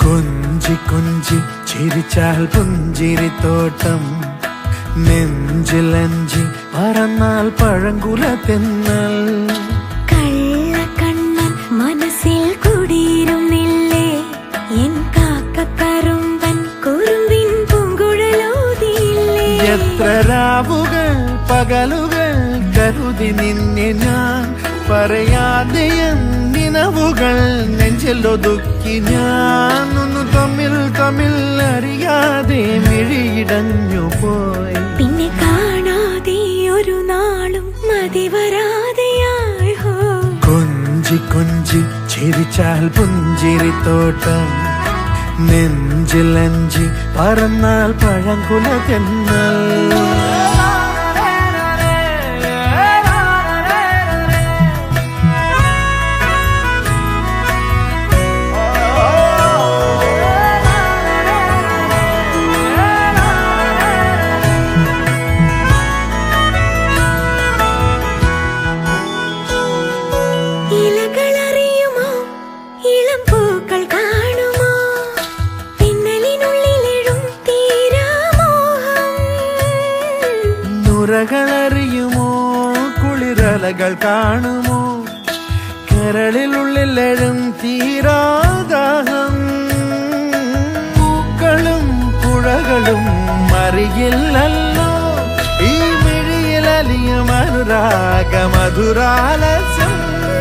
കൊഞ്ചി കൊഞ്ചി ചിരിച്ചാൽ പുഞ്ചിരിത്തോട്ടം നെഞ്ചിലഞ്ചി പറന്നാൽ പഴങ്കുല തെന്നൽ കള്ളക്കണ്ണൻ മനസ്സിൽ കുടിയിരുന്നില്ലേ എൻ കാക്കക്കറുമ്പൻ കുറുമ്പിൻ പൂങ്കുഴലോതിയില്ലേ എത്ര രാവുകൾ പകലുകൾ കരുതി നിന്നെ ഞാൻ പറയാതെ നിനവുകൾ നെഞ്ചിലൊതുക്കി ഞാൻ ഒന്ന് തമ്മിൽ തമ്മിൽ അറിയാതെ മിഴിയിടഞ്ഞു പോയി പിന്നെ കാണാതെ ഒരു നാളും മതി വരാതെയായി ഹോ കൊഞ്ചി കൊഞ്ചി ചിരിച്ചാൽ പുഞ്ചിരിത്തോട്ടം നെഞ്ചിലഞ്ചി പറന്നാൽ പഴങ്കുല തെന്നൽ ഇലകളറിയുമോ ഇളം പൂക്കൾ കാണുമോ പിന്നലിനുള്ളിലെഴും തീരാമോഹം നുരകളറിയുമോ കുളിരലകൾ കാണുമോ കരളിലുള്ളിലെഴും തീരാദാഹം പൂക്കളും പുഴകളും അറിയില്ലല്ലോ ഈ മിഴിയിലലിയും അനുരാഗ മധുരാലസ്യം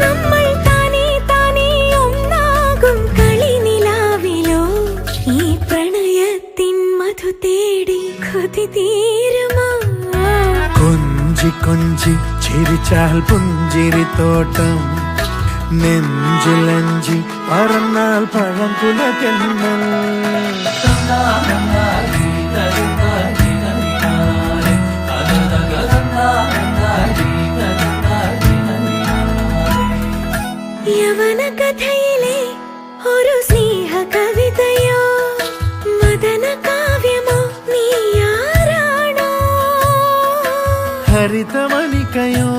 നമ്മൾ താനേ താനേ ഒന്നാകും കളിനിലാവിലോ ഈ പ്രണയത്തിൻ മധു തേടി കൊതി തീരുമോ കൊഞ്ചി കൊഞ്ചി ചിരിച്ചാൽ പുഞ്ചിരിത്തോട്ടം നെഞ്ചിലഞ്ചി പറന്നാൽ പഴങ്കുല തെന്നൽ യവന കഥയിലെ ഒരു സ്നേഹ കവിതയോ മദന കാവ്യമോ നീയാരാണോ ഹരിതമണിക്കയോ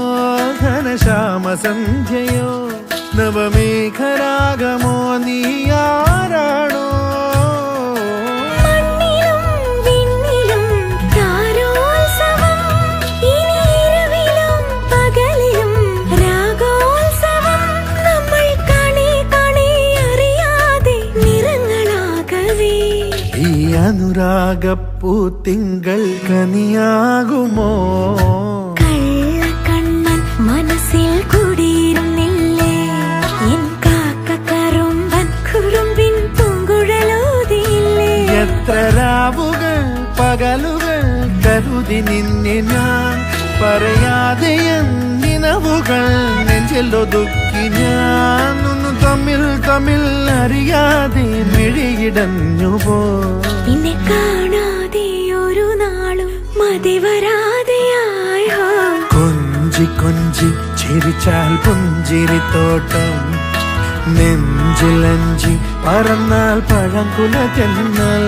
ഘനശ്യാമ സന്ധ്യയോ നവമേഘരാഗമോ നീയാരാണോ മണ്ണിലും വിണ്ണിലും താരോത്സവം ഇനി ഇരവിലും പകലിലും രാഗോത്സവം നമ്മൾ കണി കണി അറിയാതെ നിറങ്ങളാകവേ ഈ അനുരാഗപ്പൂത്തിങ്കൾ കനിയാകുമോ കള്ളക്കണ്ണൻ മനസ്സിൽ കുടിയിരുന്നില്ലേ എൻ കാക്കക്കറുമ്പൻ കുറുമ്പിൻ പൂങ്കുഴലോതിയില്ലേ എത്ര രാവുകൾ പകലുകൾ കരുതി നിന്നെ ഞാൻ പറയാതെ നിനവുകൾ നെഞ്ചിലൊതുക്കി ഞാൻ ഒന്ന് തമ്മിൽ തമ്മിൽ അറിയാതെ മിഴിയിടഞ്ഞു പോ പിന്നെ കാണാതെ ഒരു നാളും മതി വരാതെയായി ഹോ കൊഞ്ചി കൊഞ്ചി ചിരിച്ചാൽ പുഞ്ചിരിത്തോട്ടം നെഞ്ചിലഞ്ചി പറന്നാൽ പഴങ്കുല തെന്നൽ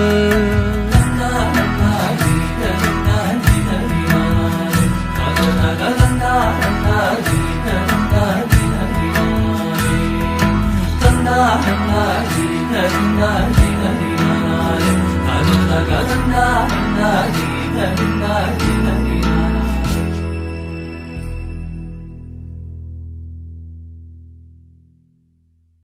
Thank you.